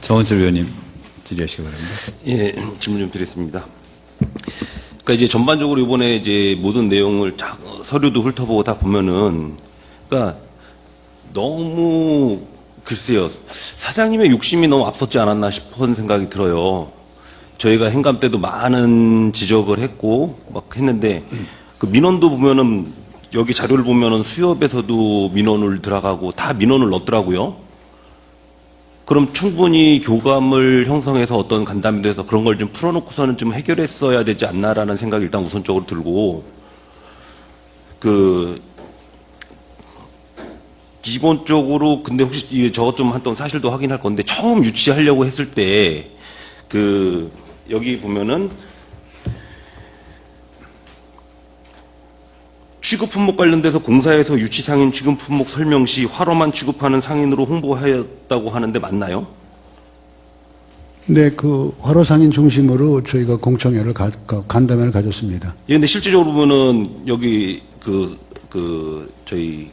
정원철 의원님 질의하시기 바랍니다. 예, 질문 좀 드리겠습니다. 그러니까 이제 전반적으로 이번에 이제 모든 내용을 서류도 훑어보고 다 보면은, 그러니까 너무 글쎄요, 사장님의 욕심이 너무 앞섰지 않았나 싶은 생각이 들어요. 저희가 행감 때도 많은 지적을 했고 막 했는데 그 민원도 보면은 여기 자료를 보면은 수협에서도 민원을 들어가고 다 민원을 넣더라고요. 그럼 충분히 교감을 형성해서 어떤 간담이 돼서 그런 걸 좀 풀어놓고서는 좀 해결했어야 되지 않나라는 생각이 일단 우선적으로 들고, 기본적으로 근데 혹시 저것 좀 한번 사실도 확인할 건데, 처음 유치하려고 했을 때 여기 보면은 취급 품목 관련돼서 공사에서 유치 상인 취급 품목 설명 시 화로만 취급하는 상인으로 홍보하였다고 하는데 맞나요? 네, 그 화로상인 중심으로 저희가 공청회를 간담회를 가졌습니다. 예, 근데 실질적으로 보면은 여기 저희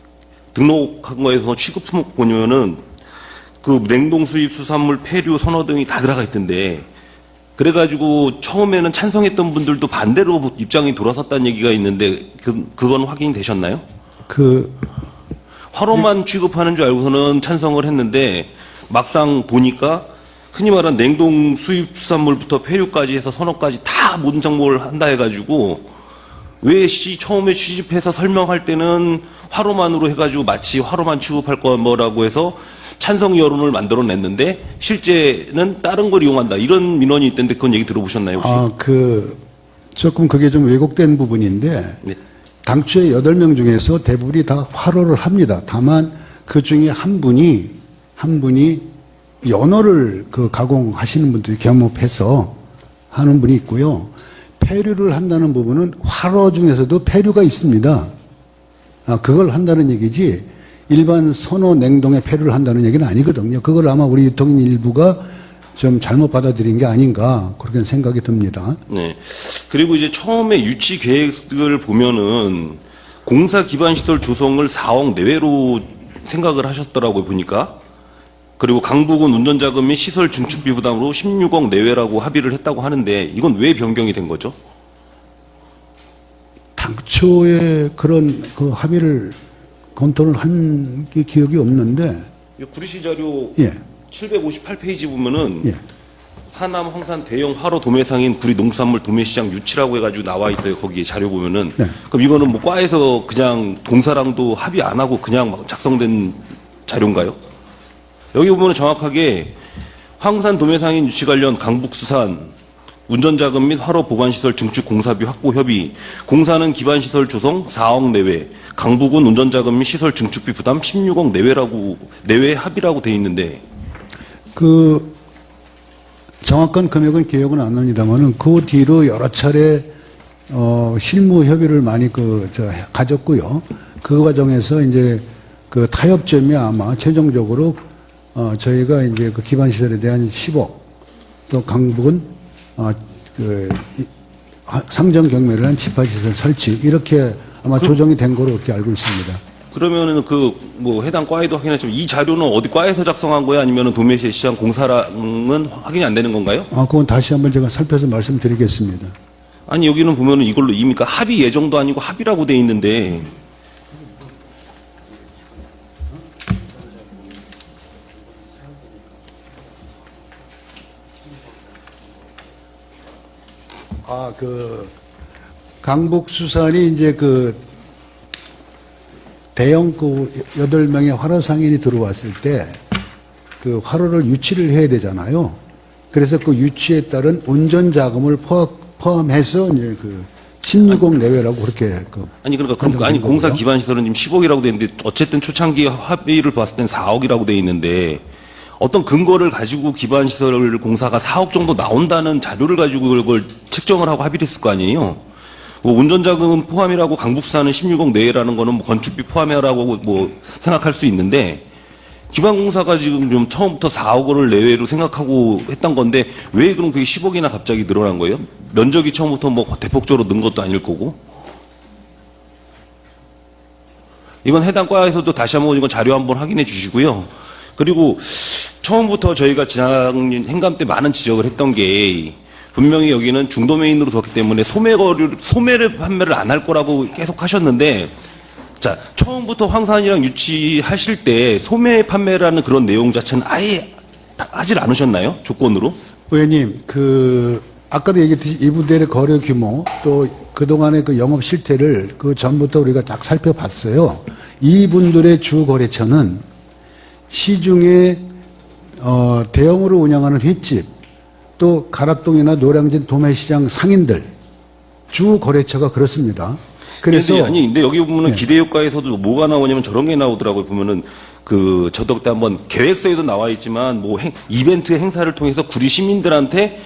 등록한 거에서 취급 품목 보면은 그 냉동 수입 수산물 폐류 선호 등이 다 들어가 있던데, 그래가지고 처음에는 찬성했던 분들도 반대로 입장이 돌아섰다는 얘기가 있는데 그건 확인이 되셨나요? 화로만 취급하는 줄 알고서는 찬성을 했는데 막상 보니까 흔히 말하는 냉동 수입 수산물부터 폐류까지 해서 선호까지 다 모든 정보를 한다 해가지고 왜 처음에 취집해서 설명할 때는 화로만으로 해가지고 마치 화로만 취급할 거라고 해서 찬성 여론을 만들어냈는데 실제는 다른 걸 이용한다, 이런 민원이 있던데 그건 얘기 들어보셨나요 혹시? 조금 그게 좀 왜곡된 부분인데, 네. 당초에 8명 중에서 대부분이 다 화로를 합니다. 다만 그 중에 한 분이 연어를 가공하시는 분들이 겸업해서 하는 분이 있고요. 폐류를 한다는 부분은 화로 중에서도 폐류가 있습니다. 그걸 한다는 얘기지 일반 선호 냉동의 폐류를 한다는 얘기는 아니거든요. 그걸 아마 우리 유통인 일부가 좀 잘못 받아들인 게 아닌가 그렇게 생각이 듭니다. 네. 그리고 이제 처음에 유치 계획을 보면은 공사 기반 시설 조성을 4억 내외로 생각을 하셨더라고요, 보니까. 그리고 강북은 운전자금 및 시설 증축비 부담으로 16억 내외라고 합의를 했다고 하는데 이건 왜 변경이 된 거죠? 당초에 그런 합의를 검토를 한 게 기억이 없는데. 구리시 자료 예. 758페이지 보면은 예. 하남 황산 대형 화로 도매상인 구리 농산물 도매시장 유치라고 해가지고 나와 있어요. 거기에 자료 보면은. 네. 그럼 이거는 뭐 과에서 그냥 동사랑도 합의 안 하고 그냥 막 작성된 자료인가요? 여기 보면은 정확하게 황산 도매상인 유치 관련 강북수산 운전자금 및 화로 보관시설 증축 공사비 확보 협의, 공사는 기반시설 조성 4억 내외, 강북은 운전자금 및 시설 증축비 부담 16억 내외 합의라고 돼 있는데, 정확한 금액은 기억은 안 납니다만은 그 뒤로 여러 차례 실무 협의를 많이 가졌고요. 그 과정에서 이제 그 타협점이 아마 최종적으로 저희가 이제 그 기반 시설에 대한 10억, 또 강북은 상정 경매를 한 집합시설 설치, 이렇게 아마 조정이 된 거로 그렇게 알고 있습니다. 그러면은 해당 과에도 확인했지만 이 자료는 어디 과에서 작성한 거야, 아니면은 도매시장 공사랑은 확인이 안 되는 건가요? 그건 다시 한번 제가 살펴서 말씀드리겠습니다. 아니 여기는 보면은 이걸로 이미 합의 예정도 아니고 합의라고 돼 있는데. 강북수산이 이제 대형 8명의 화로 상인이 들어왔을 때 그 화로를 유치를 해야 되잖아요. 그래서 그 유치에 따른 운전 자금을 포함해서 이제 16억 내외라고 그렇게 아니 그러니까 공사 기반 시설은 지금 10억이라고 돼 있는데 어쨌든 초창기 합의를 봤을 땐 4억이라고 돼 있는데 어떤 근거를 가지고 기반 시설 공사가 4억 정도 나온다는 자료를 가지고 그걸 책정을 하고 합의를 했을 거 아니에요. 운전자금 포함이라고 강북수산은 16억 내외라는 거는 건축비 포함이라고 생각할 수 있는데, 기반공사가 지금 좀 처음부터 4억 원을 내외로 생각하고 했던 건데 왜 그럼 그게 10억이나 갑자기 늘어난 거예요? 면적이 처음부터 대폭적으로 는 것도 아닐 거고. 이건 해당 과에서도 다시 한번 이건 자료 한번 확인해 주시고요. 그리고 처음부터 저희가 지난 행감 때 많은 지적을 했던 게 분명히 여기는 중도메인으로 뒀기 때문에 소매를 판매를 안 할 거라고 계속 하셨는데 자, 처음부터 황산이랑 유치하실 때 소매 판매라는 그런 내용 자체는 아예 하질 않으셨나요? 조건으로? 의원님, 아까도 얘기했듯이 이분들의 거래 규모, 또 그동안의 그 영업 실태를 그 전부터 우리가 딱 살펴봤어요. 이분들의 주 거래처는 시중에, 대형으로 운영하는 횟집, 또 가락동이나 노량진 도매시장 상인들, 주 거래처가 그렇습니다. 그래서. 근데 여기 보면은 네. 기대효과에서도 뭐가 나오냐면 저런 게 나오더라고요. 보면은 저도 그때 한번 계획서에도 나와 있지만 이벤트 행사를 통해서 구리 시민들한테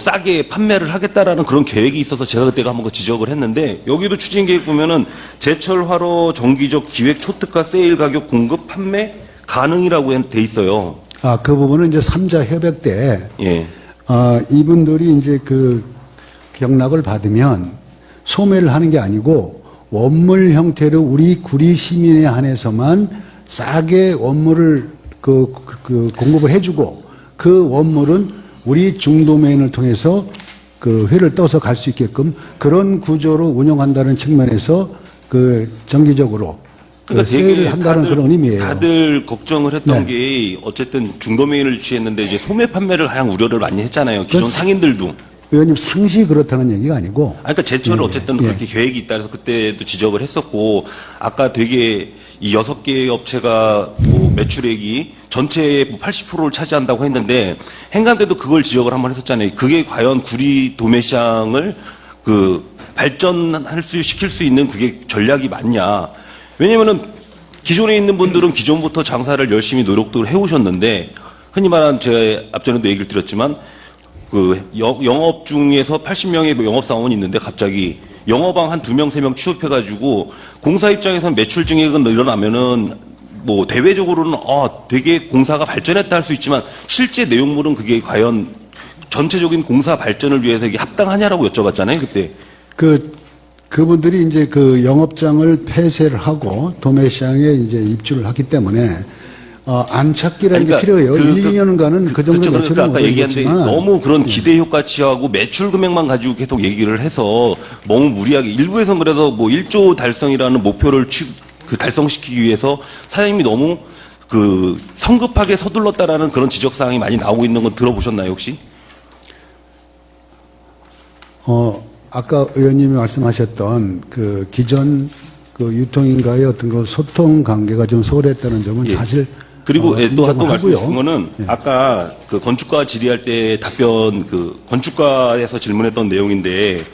싸게 판매를 하겠다라는 그런 계획이 있어서 제가 그때가 한번 지적을 했는데 여기도 추진 계획 보면은 제철 화로 정기적 기획 초특가 세일 가격 공급 판매 가능이라고 돼 있어요. 그 부분은 이제 3자 협약 때, 예. 이분들이 이제 경락을 받으면 소매를 하는 게 아니고 원물 형태로 우리 구리 시민에 한해서만 싸게 원물을 공급을 해주고 그 원물은 우리 중도매인을 통해서 회를 떠서 갈 수 있게끔 그런 구조로 운영한다는 측면에서 정기적으로 그러니까 세일을 되게 한다는 그런 의미예요. 다들 걱정을 했던 네. 게 어쨌든 중도메인을 유치했는데 이제 소매 판매를 하향 우려를 많이 했잖아요. 기존 상인들도. 의원님 상시 그렇다는 얘기가 아니고. 그러니까 제철을 어쨌든 그렇게 계획이 있다 해서 그때도 지적을 했었고 아까 되게 이 6개의 업체가 매출액이 전체의 80%를 차지한다고 했는데 행간 때도 그걸 지적을 한번 했었잖아요. 그게 과연 구리 도매시장을 발전할 수 시킬 수 있는 그게 전략이 맞냐. 왜냐면은 기존에 있는 분들은 기존부터 장사를 열심히 노력도 해오셨는데 흔히 말하는 제가 앞전에도 얘기를 드렸지만 영업 중에서 80명의 영업사원이 있는데 갑자기 영업왕 한 2명, 3명 취업해가지고 공사 입장에서는 매출 증액은 일어나면은 대외적으로는 되게 공사가 발전했다 할 수 있지만 실제 내용물은 그게 과연 전체적인 공사 발전을 위해서 이게 합당하냐라고 여쭤봤잖아요, 그때. 그분들이 이제 영업장을 폐쇄를 하고 도매시장에 이제 입주를 하기 때문에 안착기라는 게 필요해요. 1, 2년간은 그 정도 매출은 그러니까 아까 얘기한데 모르겠지만 너무 그런 기대 효과치하고 매출 금액만 가지고 계속 얘기를 해서 너무 무리하게 일부에서는 그래서 1조 달성이라는 목표를 달성시키기 위해서 사장님이 너무 성급하게 서둘렀다라는 그런 지적 사항이 많이 나오고 있는 건 들어보셨나요, 혹시? 아까 의원님이 말씀하셨던 기존 유통인과의 어떤 소통 관계가 좀 소홀했다는 점은 예. 사실 그리고 또 인정을 말씀 하고요. 주신 거는 예. 아까 건축가 질의할 때 답변 건축가에서 질문했던 내용인데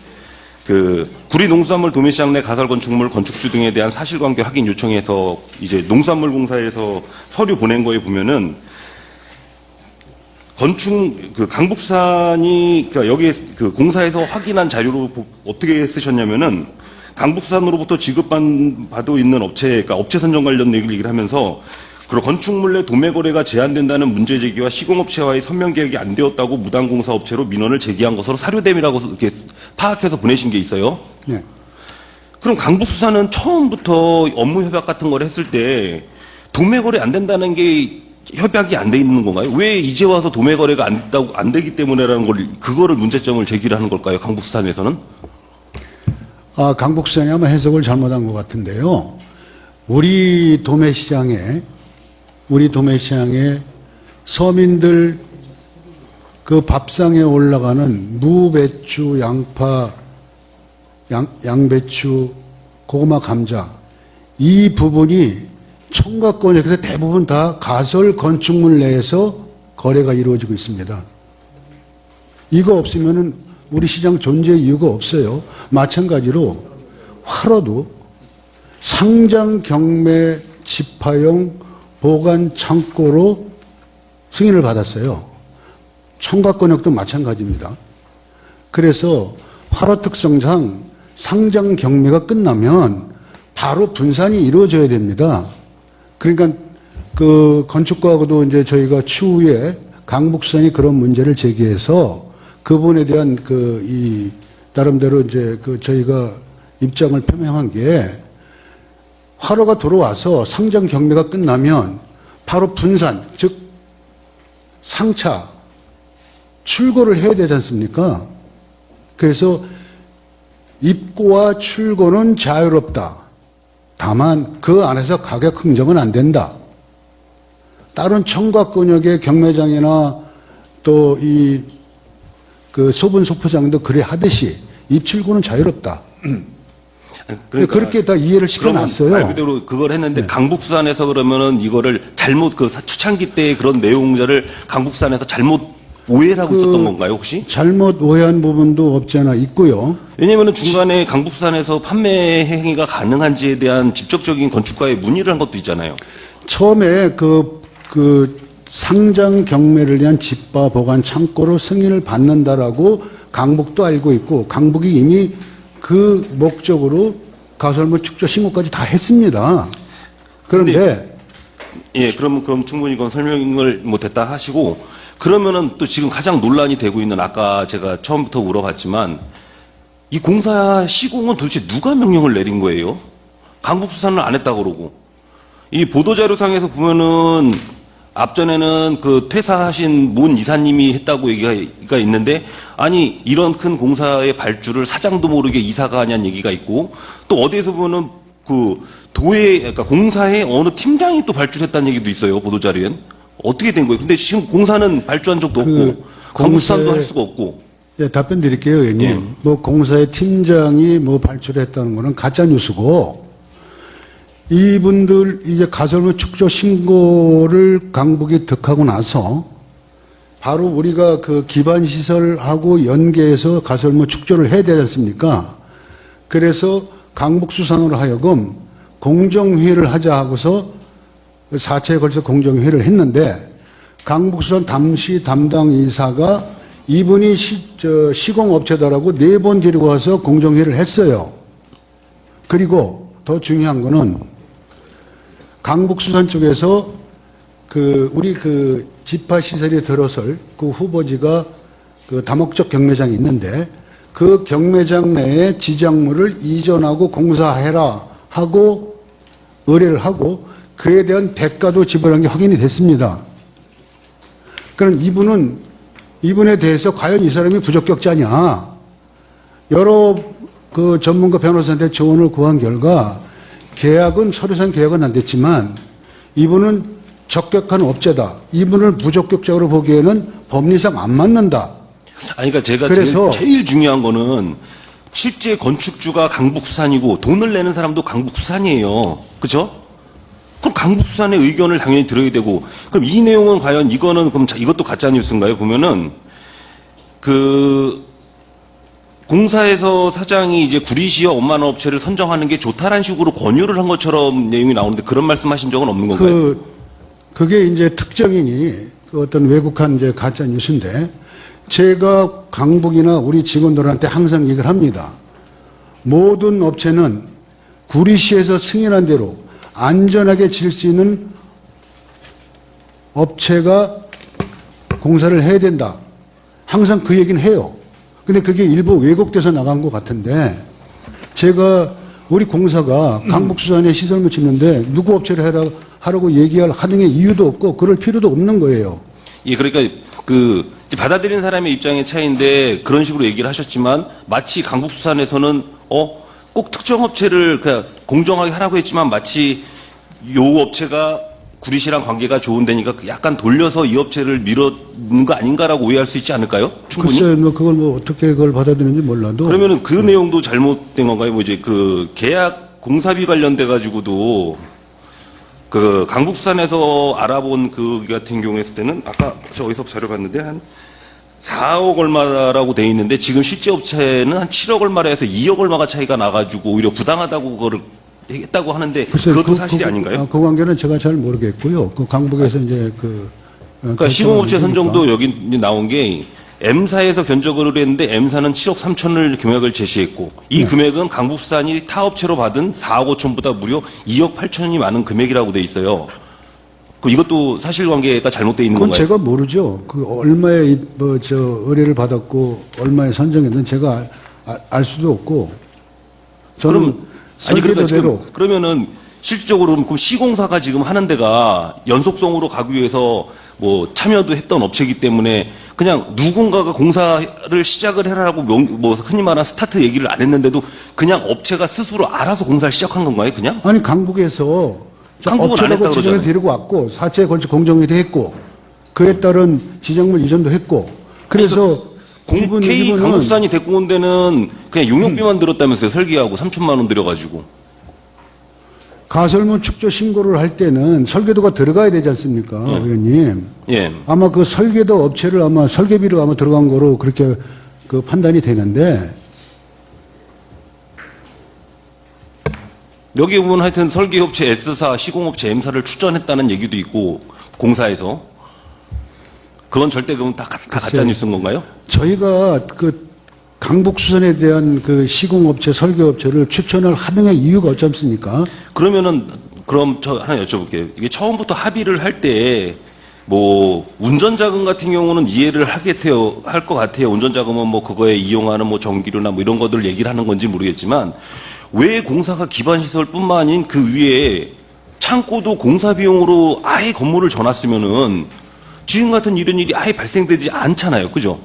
구리 농수산물 도매시장 내 가설 건축물 건축주 등에 대한 사실관계 확인 요청해서 이제 농수산물 공사에서 서류 보낸 거에 보면은 강북산이 그러니까 여기에 공사에서 확인한 자료로 어떻게 쓰셨냐면은 강북산으로부터 지급받고 있는 그러니까 업체 선정 관련 얘기를 하면서 그리고 건축물 내 도매 거래가 제한된다는 문제 제기와 시공업체와의 선명 계획이 안 되었다고 무단공사 업체로 민원을 제기한 것으로 사료됨이라고 이렇게 파악해서 보내신 게 있어요. 네. 그럼 강북수산은 처음부터 업무 협약 같은 걸 했을 때 도매 거래 안 된다는 게 협약이 안 돼 있는 건가요? 왜 이제 와서 도매 거래가 안 되기 때문에라는 그거를 문제점을 제기를 하는 걸까요? 강북수산에서는? 강북수산이 아마 해석을 잘못한 것 같은데요. 우리 도매시장에 서민들 밥상에 올라가는 무, 배추, 양파, 양배추, 고구마, 감자 이 부분이 청각권역에서 대부분 다 가설 건축물 내에서 거래가 이루어지고 있습니다. 이거 없으면은 우리 시장 존재 이유가 없어요. 마찬가지로 화로도 상장 경매 집화용 보관 창고로 승인을 받았어요. 청각권역도 마찬가지입니다. 그래서 화로 특성상 상장 경매가 끝나면 바로 분산이 이루어져야 됩니다. 그러니까 건축가하고도 이제 저희가 추후에 강북수산이 그런 문제를 제기해서 그분에 대한 나름대로 이제 저희가 입장을 표명한 게 화로가 들어와서 상장 경매가 끝나면 바로 분산, 즉 상차, 출고를 해야 되지 않습니까? 그래서 입고와 출고는 자유롭다. 다만 그 안에서 가격 흥정은 안 된다. 다른 청과권역의 경매장이나 또 그 소분 소포장도 그래 하듯이 입출고는 자유롭다. 그러니까 그렇게 다 이해를 시켜놨어요. 말 그대로 그걸 했는데 강북수산에서 그러면은 이거를 잘못 그 초창기 때의 그런 내용자를 강북수산에서 잘못 오해를 하고 있었던 건가요 혹시? 잘못 오해한 부분도 없지 않아 있고요. 왜냐면은 중간에 강북수산에서 판매 행위가 가능한지에 대한 직접적인 건축가의 문의를 한 것도 있잖아요. 처음에 그 상장 경매를 위한 집바 보관 창고로 승인을 받는다라고 강북도 알고 있고 강북이 이미 그 목적으로 가설물 축조 신고까지 다 했습니다. 그런데 예, 그럼 충분히 그건 설명을 못했다 하시고 그러면은 또 지금 가장 논란이 되고 있는 아까 제가 처음부터 물어봤지만 이 공사 시공은 도대체 누가 명령을 내린 거예요? 강북수산을 안 했다 그러고 이 보도자료상에서 보면은 앞전에는 그 퇴사하신 문 이사님이 했다고 얘기가 있는데 아니 이런 큰 공사의 발주를 사장도 모르게 이사가 하냐는 얘기가 있고 또 어디에서 보면은 그 그러니까 공사의 어느 팀장이 또 발주를 했다는 얘기도 있어요 보도자료엔. 어떻게 된 거예요? 근데 지금 공사는 발주한 적도 없고 강북수산도 할 수가 없고. 예, 답변 드릴게요, 의원님. 예. 뭐 공사의 팀장이 뭐 발주를 했다는 거는 가짜 뉴스고 이분들 이제 가설물 축조 신고를 강북이 득하고 나서 바로 우리가 그 기반 시설하고 연계해서 가설물 축조를 해야 되지 않습니까? 그래서 강북수산으로 하여금 공정회의를 하자 하고서 4차에 걸쳐 공정회의를 했는데 강북수산 당시 담당 이사가 이분이 시공업체다라고 4번 데리고 와서 공정회의를 했어요. 그리고 더 중요한 거는 강북수산 쪽에서 우리 집화 시설에 들어설 그 후보지가 그 다목적 경매장이 있는데 그 경매장 내에 지작물을 이전하고 공사해라 하고 의뢰를 하고 그에 대한 대가도 지불한 게 확인이 됐습니다. 그럼 이분에 대해서 과연 이 사람이 부적격자냐? 여러 그 전문가 변호사한테 조언을 구한 결과 서류상 계약은 안 됐지만 이분은 적격한 업체다. 이분을 부적격자로 보기에는 법리상 안 맞는다. 아니, 그러니까 제가 그래서 제일 중요한 거는 실제 건축주가 강북수산이고 돈을 내는 사람도 강북수산이에요. 그죠? 그럼 강북수산의 의견을 당연히 들어야 되고, 그럼 이 내용은 과연 그럼 이것도 가짜뉴스인가요? 보면은, 공사에서 사장이 이제 구리시어 원만 업체를 선정하는 게 좋다라는 식으로 권유를 한 것처럼 내용이 나오는데 그런 말씀 하신 적은 없는 건가요? 그게 이제 특정인이 어떤 왜곡한 이제 가짜 뉴스인데 제가 강북이나 우리 직원들한테 항상 얘기를 합니다. 모든 업체는 구리시에서 승인한 대로 안전하게 질 수 있는 업체가 공사를 해야 된다. 항상 그 얘기는 해요. 근데 그게 일부 왜곡돼서 나간 것 같은데 제가 우리 공사가 강북수산에 시설물 짓는데 누구 업체를 하라고 하는 이유도 없고 그럴 필요도 없는 거예요. 예, 그러니까 이제 받아들이는 사람의 입장의 차이인데 그런 식으로 얘기를 하셨지만 마치 강북수산에서는 꼭 특정 업체를 그냥 공정하게 하라고 했지만 마치 요 업체가 구리시랑 관계가 좋은 데니까 약간 돌려서 이 업체를 밀어넣는 거 아닌가라고 오해할 수 있지 않을까요? 충분히. 글쎄, 그걸 어떻게 그걸 받아들이는지 몰라도. 그러면은 그 내용도 잘못된 건가요? 뭐 이제 계약 공사비 관련돼 가지고도 강북수산에서 알아본 같은 경우에 했을 때는 아까 저 어디서 자료 봤는데 한 4억 얼마라고 돼 있는데 지금 실제 업체는 한 7억 얼마라 해서 2억 얼마가 차이가 나가지고 오히려 부당하다고 그거를 했다고 하는데 그것도 사실이 아닌가요? 그 관계는 제가 잘 모르겠고요. 강북에서 이제 그러니까 시공업체 선정도 여기 나온 게 M사에서 견적을 했는데 M사는 7억 3천을 금액을 제시했고 이 금액은 강북수산이 타업체로 받은 4억 5천보다 무려 2억 8천이 많은 금액이라고 돼 있어요. 이것도 사실관계가 잘못되어 있는 그건 건가요? 제가 모르죠. 얼마에 의뢰를 받았고 얼마에 선정했는지 제가 알 수도 없고 저는 그러면은 실질적으로 그럼 시공사가 지금 하는 데가 연속성으로 가기 위해서 뭐 참여도 했던 업체이기 때문에 그냥 누군가가 공사를 시작을 해라라고 뭐 흔히 말하는 스타트 얘기를 안 했는데도 그냥 업체가 스스로 알아서 공사를 시작한 건가요, 그냥? 아니 강북에서 강북은 안 했다 업체라고 지정을 그러잖아요. 데리고 왔고 4차 건축 공정위도 했고 그에 따른 지정물 이전도 했고 그래서 이분은 K 강북산이 데리고 온 데는 그냥 용역비만 들었다면서요, 설계하고 3천만 원 들여가지고. 가설물 축조 신고를 할 때는 설계도가 들어가야 되지 않습니까, 의원님? 예. 아마 그 설계도 업체를 아마 설계비로 아마 들어간 거로 그렇게 그 판단이 되는데 여기 보면 하여튼 설계업체 S사, 시공업체 M사를 추천했다는 얘기도 있고 공사에서 그건 절대 그럼 다 가짜 뉴스인 건가요? 저희가 그 강북수선에 대한 그 시공업체, 설계업체를 추천할 합의의 이유가 어쩌습니까? 그러면은 그럼 저 하나 여쭤볼게요. 이게 처음부터 합의를 할 때 뭐 운전자금 같은 경우는 이해를 할 것 같아요. 운전자금은 뭐 그거에 이용하는 뭐 전기료나 뭐 이런 것들 얘기를 하는 건지 모르겠지만 왜 공사가 기반시설뿐만 아닌 그 위에 창고도 공사 비용으로 아예 건물을 져놨으면은 지금 같은 이런 일이 아예 발생되지 않잖아요. 그죠?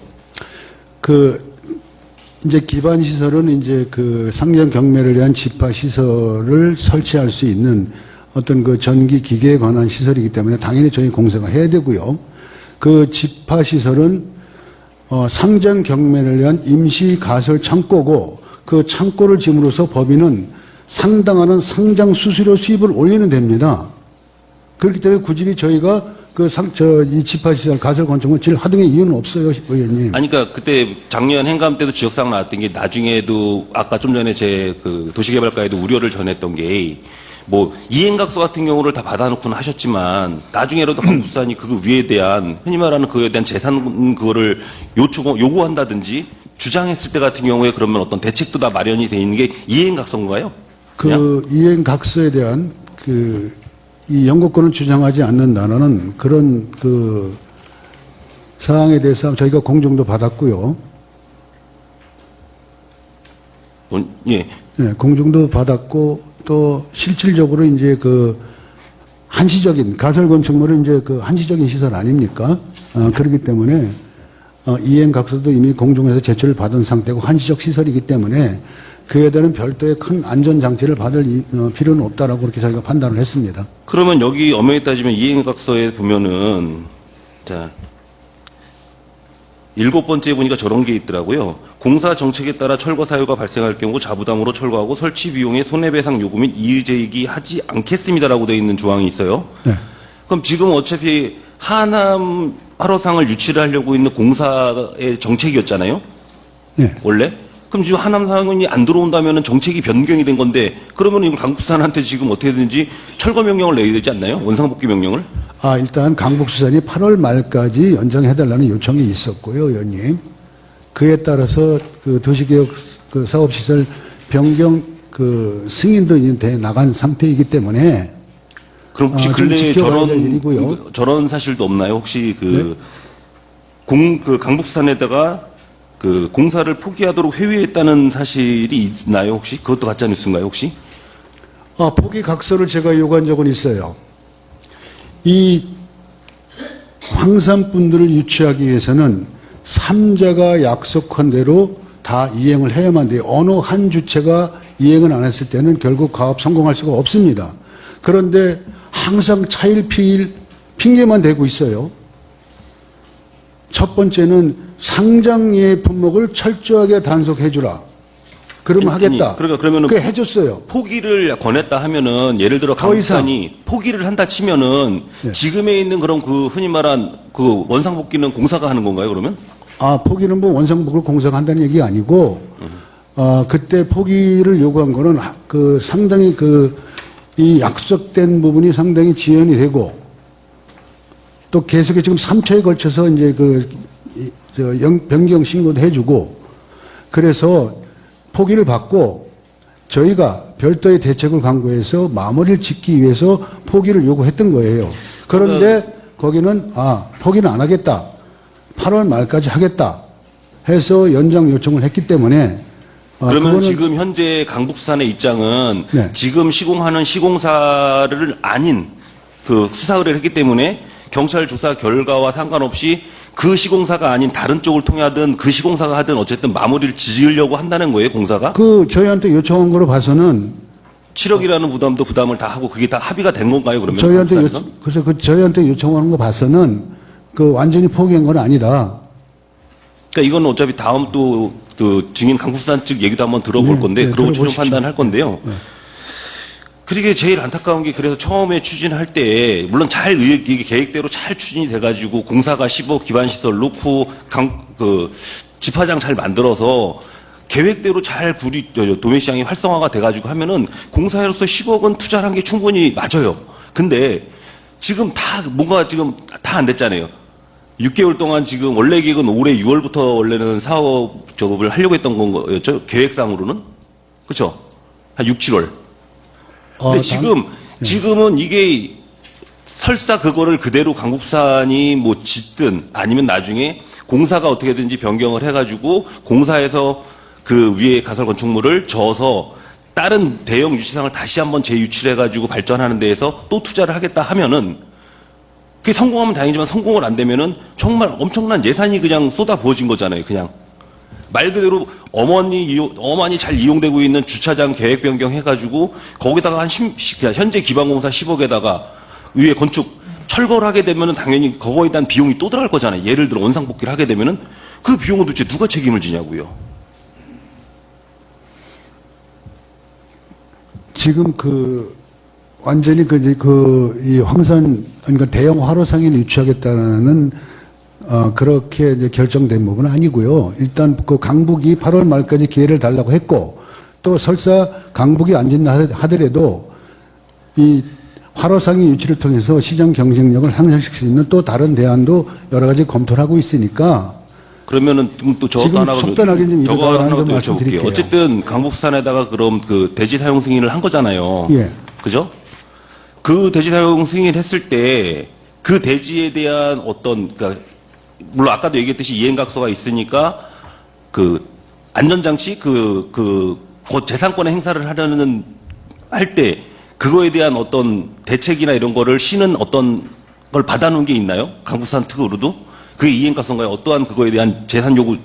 이제 기반 시설은 이제 그 상장 경매를 위한 집화 시설을 설치할 수 있는 어떤 그 전기 기계에 관한 시설이기 때문에 당연히 저희 공사가 해야 되고요. 그 집화 시설은 상장 경매를 위한 임시 가설 창고고 그 창고를 짐으로써 법인은 상당한 상장 수수료 수입을 올리는 됩니다. 그렇기 때문에 굳이 저희가 이 집화시설 가설 건축을 질 하등의 이유는 없어요, 의원님. 아니, 그러니까 그때 작년 행감 때도 지역사항 나왔던 게 나중에도 아까 좀 전에 제 그 도시개발과에도 우려를 전했던 게 뭐 이행각서 같은 경우를 다 받아놓고는 하셨지만 나중에라도 강북수산이 그 위에 대한 흔히 말하는 그에 대한 재산 그거를 요구한다든지 주장했을 때 같은 경우에 그러면 어떤 대책도 다 마련이 돼 있는 게 이행각서인가요? 그 이행각서에 대한 이 영국권을 주장하지 않는다는 그런 그 사항에 대해서 저희가 공정도 받았고요. 예. 네, 공정도 받았고 또 실질적으로 이제 그 한시적인 가설 건축물은 이제 그 한시적인 시설 아닙니까? 그렇기 때문에 이행각서도 이미 공정에서 제출을 받은 상태고 한시적 시설이기 때문에 그에 대한 별도의 큰 안전장치를 받을 필요는 없다라고 그렇게 저희가 판단을 했습니다. 그러면 여기 엄연히 따지면 이행각서에 보면은 자 7번째 보니까 저런 게 있더라고요. 공사 정책에 따라 철거 사유가 발생할 경우 자부담으로 철거하고 설치 비용의 손해배상 요구 및 이의제기 하지 않겠습니다라고 되어 있는 조항이 있어요. 네. 그럼 지금 어차피 하남 8호상을 유치를 하려고 있는 공사의 정책이었잖아요. 네. 원래. 그럼 지금 하남 상원이 안 들어온다면 정책이 변경이 된 건데 그러면 이걸 강북수산한테 지금 어떻게든지 철거 명령을 내야 되지 않나요? 원상복귀 명령을? 일단 강북수산이 8월 말까지 연장해달라는 요청이 있었고요, 의원님. 그에 따라서 그 도시개혁 그 사업시설 변경 그 승인도 이제 돼 나간 상태이기 때문에 그럼 혹시 좀 근래에 지켜봐야 될 일이고요. 저런 사실도 없나요? 혹시 네? 그 강북수산에다가 그 공사를 포기하도록 회유했다는 사실이 있나요? 혹시 그것도 가짜 뉴스인가요? 혹시? 포기 각서를 제가 요구한 적은 있어요. 이 황산분들을 유치하기 위해서는 3자가 약속한 대로 다 이행을 해야만 돼요. 어느 한 주체가 이행을 안 했을 때는 결국 가업 성공할 수가 없습니다. 그런데 항상 차일피일 핑계만 대고 있어요. 첫 번째는 상장예 품목을 철저하게 단속해주라. 그러면 하겠다. 그러니까 그러면은 그게 해줬어요. 포기를 권했다 하면은 예를 들어 더 이상. 강북산이 포기를 한다 치면은 네. 지금에 있는 그런 그 흔히 말한 그 원상복귀는 공사가 하는 건가요? 그러면? 포기는 뭐 원상복구를 공사가 한다는 얘기 아니고, 그때 포기를 요구한 거는 그 상당히 이 약속된 부분이 상당히 지연이 되고, 또 계속해 지금 3차에 걸쳐서 이제 변경 신고도 해주고, 그래서 포기를 받고 저희가 별도의 대책을 강구해서 마무리를 짓기 위해서 포기를 요구했던 거예요. 그런데 거기는 포기는 안 하겠다. 8월 말까지 하겠다 해서 연장 요청을 했기 때문에 그러면 지금 현재 강북수산의 입장은 네. 지금 시공하는 시공사를 아닌 그 수사 의뢰를 했기 때문에 경찰 조사 결과와 상관없이 그 시공사가 아닌 다른 쪽을 통해 하든 그 시공사가 하든 어쨌든 마무리를 지으려고 한다는 거예요, 공사가? 그 저희한테 요청한 거로 봐서는 7억이라는 부담을 다 하고 그게 다 합의가 된 건가요, 그러면? 저희한테 공사에서? 그래서 그 저희한테 요청하는 거 봐서는 그 완전히 포기한 건 아니다. 그러니까 이건 어차피 다음 또 그 증인 강북산 측 얘기도 한번 들어볼 네, 건데 네, 그러고 최종 들어보십시오. 판단할 건데요. 네. 그러게 제일 안타까운 게 그래서 처음에 추진할 때 물론 잘 이게 계획대로 잘 추진이 돼가지고 공사가 10억 기반시설 놓고 집화장 잘 만들어서 계획대로 잘 도매시장이 활성화가 돼가지고 하면은 공사로서 10억은 투자를 한 게 충분히 맞아요. 근데 지금 다 뭔가 지금 다 안 됐잖아요. 6개월 동안 지금 원래 계획은 올해 6월부터 원래는 사업 작업을 하려고 했던 건 거였죠. 계획상으로는. 그렇죠? 한 6, 7월. 근데 지금은 이게 설사 그거를 그대로 강북산이 뭐 짓든 아니면 나중에 공사가 어떻게든지 변경을 해가지고 공사에서 그 위에 가설 건축물을 져서 다른 대형 유치상을 다시 한번 재유치해가지고 발전하는 데에서 또 투자를 하겠다 하면은 그게 성공하면 다행이지만 성공을 안 되면은 정말 엄청난 예산이 그냥 쏟아 부어진 거잖아요. 그냥 말 그대로 어머니 잘 이용되고 있는 주차장 계획 변경 해가지고 거기다가 현재 기반공사 10억에다가 위에 건축 철거를 하게 되면은 당연히 그거에 대한 비용이 또 들어갈 거잖아요. 예를 들어 원상복귀를 하게 되면은 그 비용은 도대체 누가 책임을 지냐고요. 지금 완전히 이 황산, 그러니까 대형 화로상인을 유치하겠다는, 그렇게 이제 결정된 부분은 아니고요. 일단 그 강북이 8월 말까지 기회를 달라고 했고, 또 설사 강북이 안 진다 하더라도 이 화로상인 유치를 통해서 시장 경쟁력을 향상시킬 수 있는 또 다른 대안도 여러 가지 검토를 하고 있으니까, 그러면은 또 저것도 지금 하나 속단하게 좀 저거 이러다가 하나 좀 또 말씀드릴게요. 여쭤볼게요. 어쨌든 강북산에다가 그럼 그 대지 사용 승인을 한 거잖아요. 예. 그죠? 그 대지 사용 승인을 했을 때 그 대지에 대한 그러니까 물론 아까도 얘기했듯이 이행각서가 있으니까 그 안전장치 재산권의 행사를 하려는 할 때 그거에 대한 어떤 대책이나 이런 거를 시는 어떤 걸 받아놓은 게 있나요? 강북산 특으로도 그 이행각서인가요? 어떠한 그거에 대한 재산 요구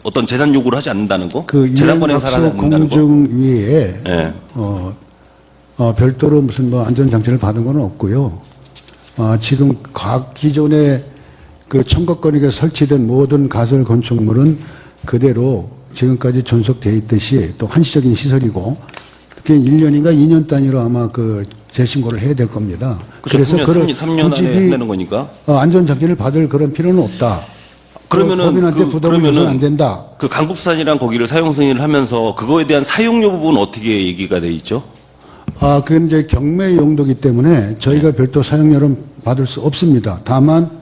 어떤 재산 요구를 하지 않는다는 거? 그 재산권 행사를 하지 이행각서 않는다는 거? 공증위에 예. 별도로 무슨 안전장치를 받은 건 없고요. 지금 기존에 그 청각거리가 설치된 모든 가설 건축물은 그대로 지금까지 존속되어 있듯이 또 한시적인 시설이고 그게 1년인가 2년 단위로 아마 재신고를 해야 될 겁니다. 그래서 3년 안에 해내는 거니까. 안전장치를 받을 그런 필요는 없다. 그러면은 법인한테 부담을 줘서는 안 된다. 그 강북산이랑 거기를 사용 승인을 하면서 그거에 대한 사용료 부분은 어떻게 얘기가 돼 있죠? 그건 이제 경매 용도이기 때문에 저희가 별도 사용료는 받을 수 없습니다. 다만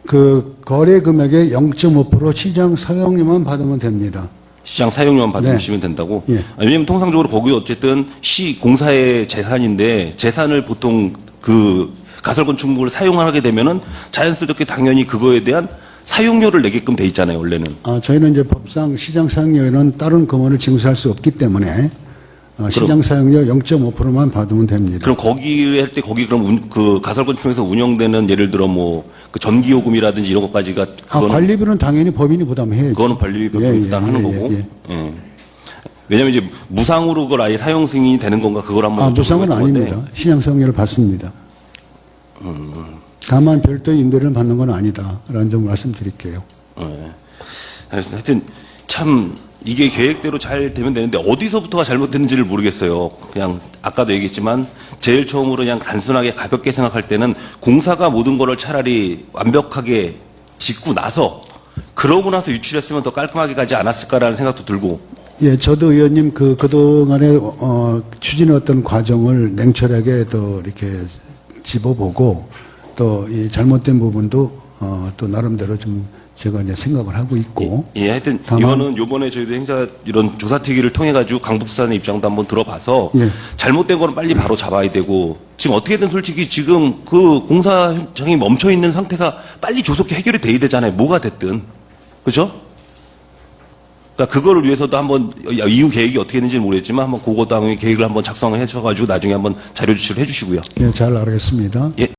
그 거래 금액의 0.5% 시장 사용료만 받으면 됩니다. 시장 사용료만 받으시면 네. 된다고? 예. 왜냐면 통상적으로 거기 어쨌든 공사의 재산인데 재산을 보통 그 가설건축물을 사용하게 되면은 자연스럽게 당연히 그거에 대한 사용료를 내게끔 돼 있잖아요, 원래는. 저희는 이제 법상 시장 사용료에는 다른 금원을 징수할 수 없기 때문에 시장 사용료 0.5%만 받으면 됩니다. 그럼 거기 할 때 거기 그럼 그 가설건축에서 운영되는 예를 들어 뭐 그 전기요금이라든지 이런 것까지가 그거는 관리비는 당연히 법인이 부담해야죠. 그거는 관리비 예, 부담하는 예, 거고. 예. 예. 왜냐면 이제 무상으로 그걸 아예 사용 승인이 되는 건가 그걸 한번 무상은 여쭤보고 아닙니다. 시장 사용료를 받습니다. 다만 별도의 임대료를 받는 건 아니다라는 점 말씀드릴게요. 예. 하여튼 참 이게 계획대로 잘 되면 되는데 어디서부터가 잘못됐는지를 모르겠어요. 그냥 아까도 얘기했지만 제일 처음으로 그냥 단순하게 가볍게 생각할 때는 공사가 모든 거를 차라리 완벽하게 짓고 나서 그러고 나서 유출했으면 더 깔끔하게 가지 않았을까라는 생각도 들고. 예, 저도 의원님 그동안에 추진해왔던 과정을 냉철하게 또 이렇게 집어보고 또 이 잘못된 부분도 또 나름대로 좀 제가 이제 생각을 하고 있고. 예, 하여튼 이거는 요번에 저희도 행사 이런 조사특위를 통해 가지고 강북산의 입장도 한번 들어봐서 예. 잘못된 거는 빨리 바로 잡아야 되고 지금 어떻게든 솔직히 지금 그 공사 현장이 멈춰 있는 상태가 빨리 조속히 해결이 돼야 되잖아요. 뭐가 됐든. 그죠? 그러니까 그거를 위해서도 한번 이후 계획이 어떻게 되는지는 모르겠지만 한번 그거 당의 계획을 한번 작성을 해서 가지고 나중에 한번 자료 제출을 해 주시고요. 예, 잘 알겠습니다. 예.